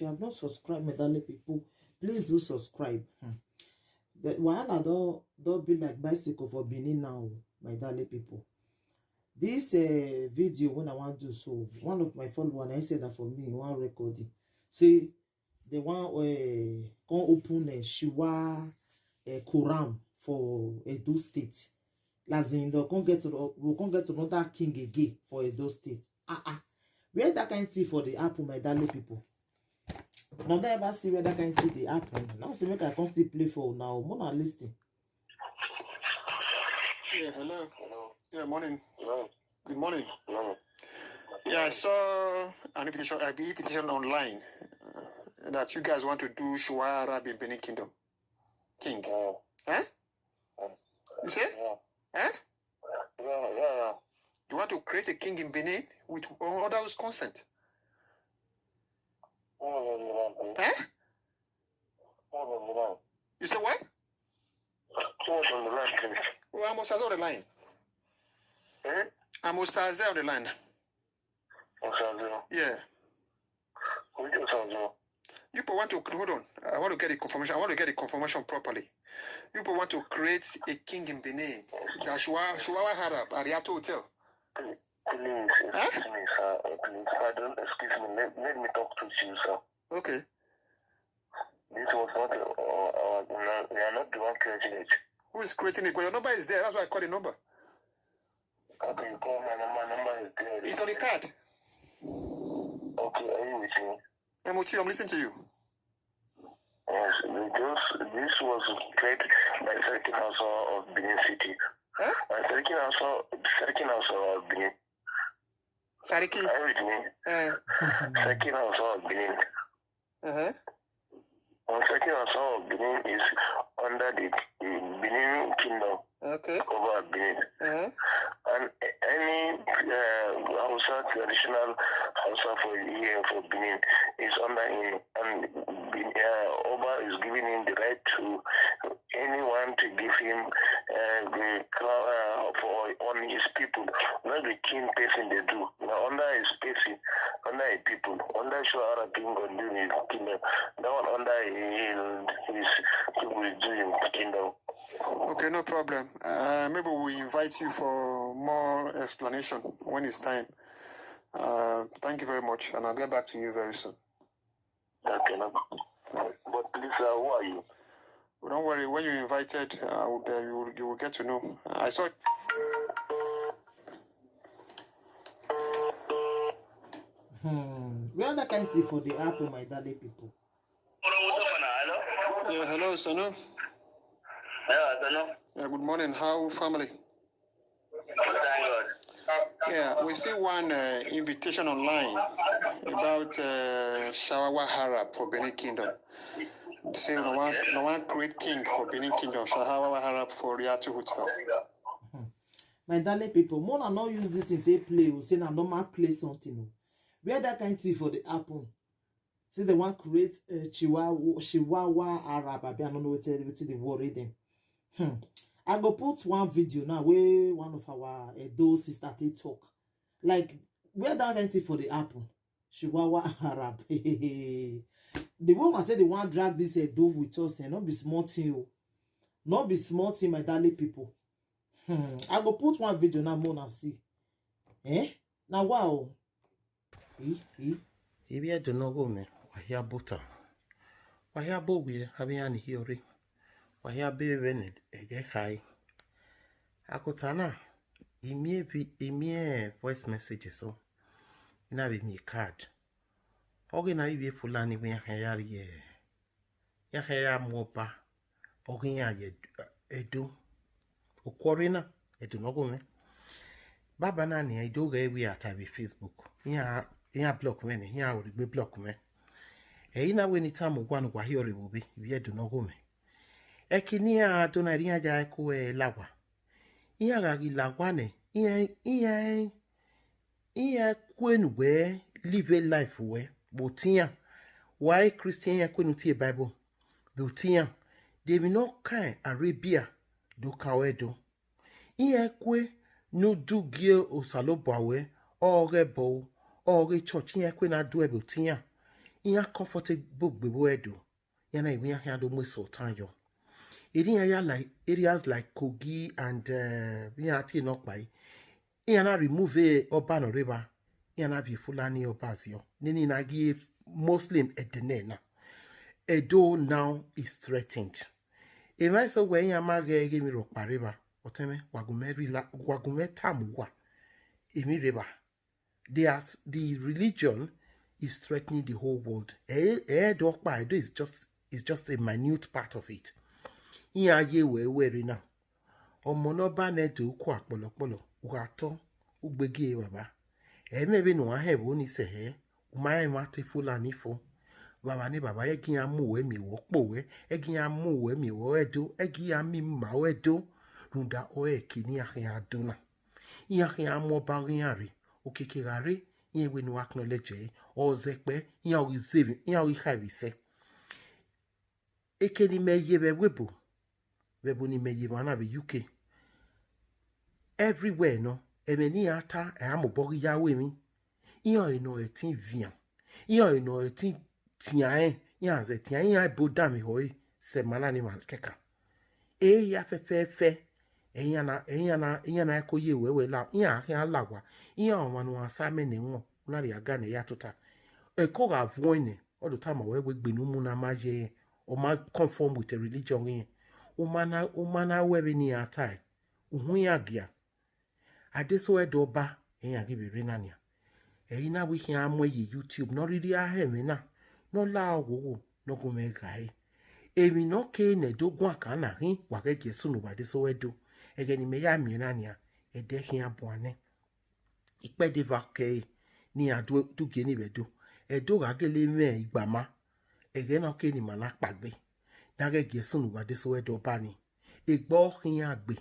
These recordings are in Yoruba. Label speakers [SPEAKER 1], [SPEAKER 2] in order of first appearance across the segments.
[SPEAKER 1] you have not subscribed, medali people, please do subscribe. The wahala don't be like bicycle for Benin now, my darling people. This video when I want to do, so one of my followers, I said that for me, one recording. See, the one can open a Shiwa Quran for Edo State. As in, we can't get another king again for Edo State. Where that kind of thing for the apple, my darling people? Now that ever see where that kind of thing the apple. Now see make I can still play for now. Mona listening.
[SPEAKER 2] Yeah, hello.
[SPEAKER 3] Hello.
[SPEAKER 2] Yeah, morning.
[SPEAKER 3] Hello.
[SPEAKER 2] Good morning.
[SPEAKER 3] Hello.
[SPEAKER 2] Yeah, I saw an invitation online that you guys want to do Shuwa Arab in Benin Kingdom. King. Huh? You say?
[SPEAKER 3] Yeah.
[SPEAKER 2] Huh?
[SPEAKER 3] Yeah.
[SPEAKER 2] You want to create a king in Benin with others' consent? Huh? You say what?
[SPEAKER 3] What's on the line, please?
[SPEAKER 2] Well, I'm on the line. I'm on the line. Yeah. You want to hold on. I want to get the confirmation. I want to get the confirmation properly. You want to create a king in Benin. The Shuwa Arab at the Yato Hotel.
[SPEAKER 3] Please, excuse me, sir. Please, pardon, excuse me. Let me talk to you, sir.
[SPEAKER 2] Okay.
[SPEAKER 3] This was not we are not the one creating it.
[SPEAKER 2] Who is creating it? Because your number is there. That's why I call the number.
[SPEAKER 3] Okay, you call my number is there.
[SPEAKER 2] It's on the card.
[SPEAKER 3] Okay, are you with me?
[SPEAKER 2] I'm with you. I'm listening to you.
[SPEAKER 3] Yes, this was created by Seriki Hausa of Benin City.
[SPEAKER 2] Huh?
[SPEAKER 3] By Seriki Hausa of Benin.
[SPEAKER 2] Sariki.
[SPEAKER 3] Are you with me? Seriki Hausa of Benin. Seriki Hausa of Benin is under the Benin Kingdom.
[SPEAKER 2] Okay.
[SPEAKER 3] Over Benin. And any Hausa traditional Hausa for Benin is under him, and Oba is giving him the right to anyone to give him the crown on his people. Not the king person they do. Now under his person, under his people, under Shuwa Arab king on doing his kingdom. That one under his people is doing kingdom.
[SPEAKER 2] Okay, no problem. Maybe we invite you for more explanation when it's time. Thank you very much, and I'll get back to you very soon.
[SPEAKER 3] Okay, no. But please, who are you?
[SPEAKER 2] Well, don't worry. When you're invited, you will get to know. I saw it.
[SPEAKER 1] Where that kind of thing for the apple, my darling people?
[SPEAKER 3] Hello?
[SPEAKER 2] Yeah, hello, Sanu.
[SPEAKER 3] Yeah, hello.
[SPEAKER 2] Yeah, good morning. How family?
[SPEAKER 3] Thank God.
[SPEAKER 2] Yeah, we see one invitation online about Shuwa Arab for Benin Kingdom. Say no one great king for Benin Kingdom, Shuwa Arab for Yato Hotel.
[SPEAKER 1] My darling people, Mona not use this thing to play or say na normal play something. Where that kind of thing for the apple? Say the one create Shuwa Arab. I don't know what the word reading. I go put one video now where one of our Edo sister they talk. Like where that kind of thing for the apple? Shuwa Arab. The woman say the one drag this Edo with us and not be small thing. Not be small thing, my darling people. I go put one video now more and see. Now wow.
[SPEAKER 4] Ibi I don't know go me. Wahia butter. Wahia bo we having an hiori. Wahia baby ne ege high. Akotana. Imie voice messages so. Ina be me card. Oge na ibi fulani we hayari ye. Ya haya moba. Oge ya ye edu. Okwarina edu no go me. Baba nani I do get we at Facebook. Yeah block me ne. Yeah would be block me. Ina we ni tamu gwanu kwa hiori bubi. Ibi edu no go me. Ekinia donaria ja ku lawa. Iya gagi lawa ne. Iya kwenu we live a life we. Botia. Why Christian ya kwenu tie Bible. Botia. They will not kind Arabia do kawedo. Iya kwe no do gil o salobwa we. Ore bo. Ore church iya kwe na do botia. Iya comfortable bebo edo. Yana ibi ya hando mwe sultan yo. Iri ya like areas like Kogi and ya ati nokpai. Iya na remove oba no river. Iya na bi Fulani obas yo. Nini na give Muslim edene na. Edo now is threatened. If so when ya mage give me rock river. Oteme wagume tamuwa. Emi river. The religion is threatening the whole world. Edo is just a minute part of it. Iya ye we now. Omonoba nedu kwa polo ugato ugbege baba. Maybe no have only say he my mate Fulani fo. Baba ni baba egi ya mu we mi wo powe egi ya mu we mi wo edo egi ya mi ma we do runda o kini ya dona. Ya mo bagari okekegare yen we no acknowledge o zekpe ya o receive ya o have say. Ekeni meye be webo ni meye wana be UK. Everywhere no emeni ata amobori ya we mi. Iya no etin vian. Iya no etin tiae ya ze tiae ya boda mi hoi se manani mal keka. Ya fe iya na ekoye wewe la iya ya lagwa. Iya wanu asame ne won na ri aga ne ya tota. Eko ga voine all the time we gbenu mu na maje o ma conform with the religion yin. O mana we ni atai. Uhun ya gia. Adeso edoba ya give renania. Na we here amwe YouTube no really aheme na no la wo no go me gai. Emi no ke ne dogun aka na hin wa gege sunu ba deso edo. Ege ni me ya mi na nia e de hin aboane. Ipe de vake ni adu tu ge ni bedo. Edo ga gele me igbama. Ege no ke ni mana pagbe. Na gege sunu ba deso edo ba ni. Egbo hin agbe.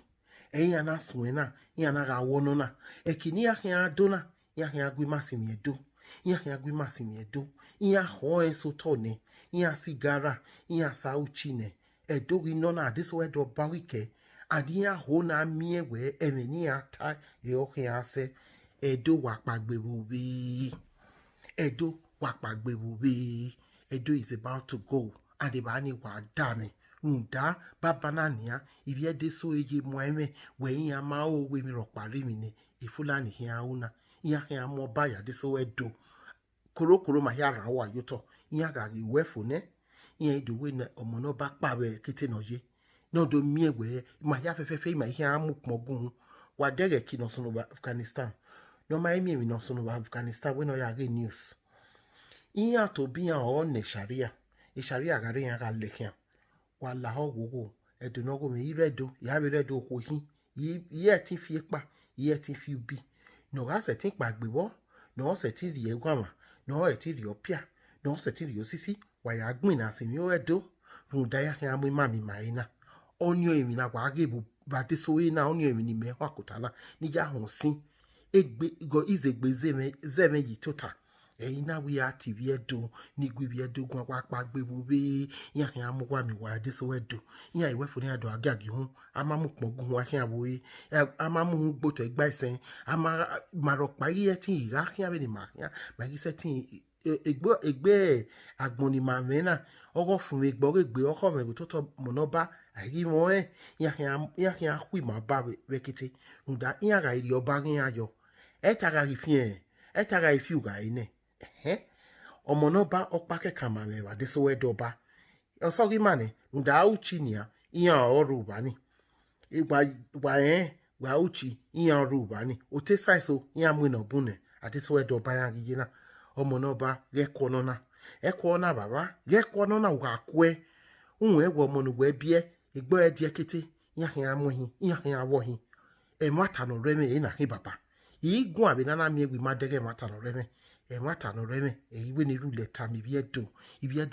[SPEAKER 4] Eyin ana suena, yin ana ga wono na. Ekini ya hin adona. Ya gwi masimi edo. Ya gwi masimi edo. Ya ho eso tone. Ya sigara. Ya sa uchine. Edo gi nona adeso edo bawike. Adi ya ho na miewe. Emeni ya ta. Oke ya se. Edo wakpagbe bubi. Edo wakpagbe bubi. Edo is about to go. Adebani wa dame. Nda babanania. Ibi edeso eje mweme. We ya ma o we mi rokpari mi ne. Ifulani hiya una. Ya mo baya deso edo koro ma ya ra wa yoto ya ga ri wefo ne ya do we na omo no ba pa be kete no ye no do miewe ma ya fefe ma ya mu pogun wa dere ki no sunu Afghanistan no ma mi no sunu Afghanistan we no ya ge news ya to bi an o ne sharia sharia ga re ya ga le kian wa la ho wo edo no go me iredo ya be redo ko hin ye ti fi pa ye ti fi bi no ga se tin pagbe wo no se ti ri egwama no e ti ri opia no se ti ri osisi wa ya gbin na sin yo edo run da ya ya mu mami maina onyo emi na wa ge bu ba de so na onyo emi ni me wa kotala ni ya hon sin egbe go izegbe zeme yi tota na we are TV edo ni gwi bi edo gwa pa gbe bu be ya mu wa mi wa de so edo ya iwe fo ni ado agagi hun ama mu pogun wa kian bo ama mu gbo to igba isen ama marok pa yi tin ira kian be ni ma kian ba ki setting egbe agbon ni ma mena ogo fun mi gbo egbe oko me to mo ba ayi mo ya hu ma ba we kete nda ya ga iri oba rin ayo taga ri fien taga ifi uga ine omo no ba okpa ke kama me wa de so we do ba so gi mane nda uchi nia iyan oru ba ni wa uchi iyan oru ba ni o te sai so iyan mu no bune ati so we do ba yan gi na omo no ba ge ko no na baba ge ko no na wa kwe unwe wo mo no we bie igbo e die kete yan amohin yan awohin e mata no reme ina hi baba igun abi na mi egbi madege mata no reme mata no reme iwe ni rule ta mi bi edo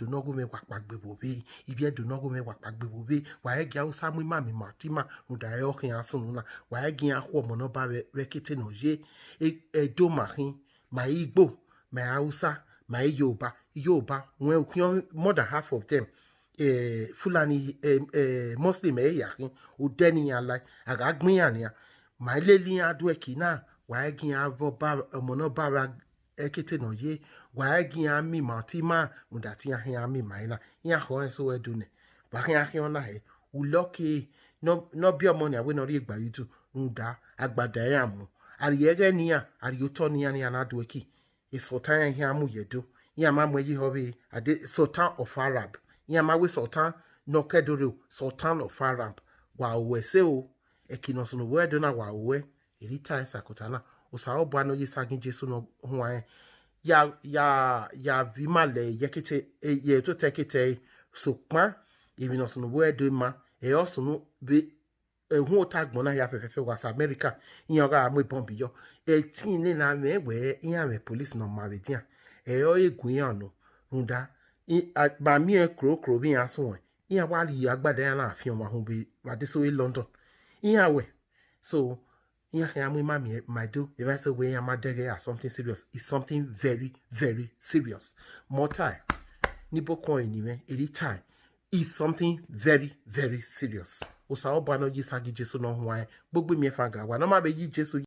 [SPEAKER 4] no go me wa pagbe bobe ibi edo no go me wa pagbe bobe wa egi Hausa mu ma mi matima nda e okin asun na wa egi ahwo mo no ba we kete no ye edo mahin ma Igbo ma Hausa ma Yoruba when more than half of them Fulani Muslim yakin o deni ya like aga gbin ya ni ma leli adu eki na wa egin abo ba omo no ba ekete no ye wa gi ami ma ti ma unda ti ahin ami ma ina ya ho so edune ba hin ahin ona he u lucky no be money we no ri gba YouTube unda agbada ya mu ari ege ni ya ari uto ni ya ni anadu eki isotan ahin amu yedo ya ma mweji hobi ade sultan of Arab ya ma we sultan no kedoro sultan of Arab wa we se o ekinoso no we do na wa we irita esa kotana usa obo no yisagin Jesu no ho an ya vimale yekete ye to tekete so pan even no we do ma e also no be ehun tagbon na ya fefefe was America yan ga mo bomb yo 18 ni na me we yan me police no ma be dia e o egun yan no runda ba mi e krokro bi yan so yan wa ri agbada yan na afion wa hun bi wa de so in London yan we so yan my do if I say we yan ma dege are something serious, it's something very very serious. More time nibo coin ni me every time it's something very very serious. Osa oba no ji sagi Jesu no ho an gbogbo mi fa ga wa no ma be ji Jesu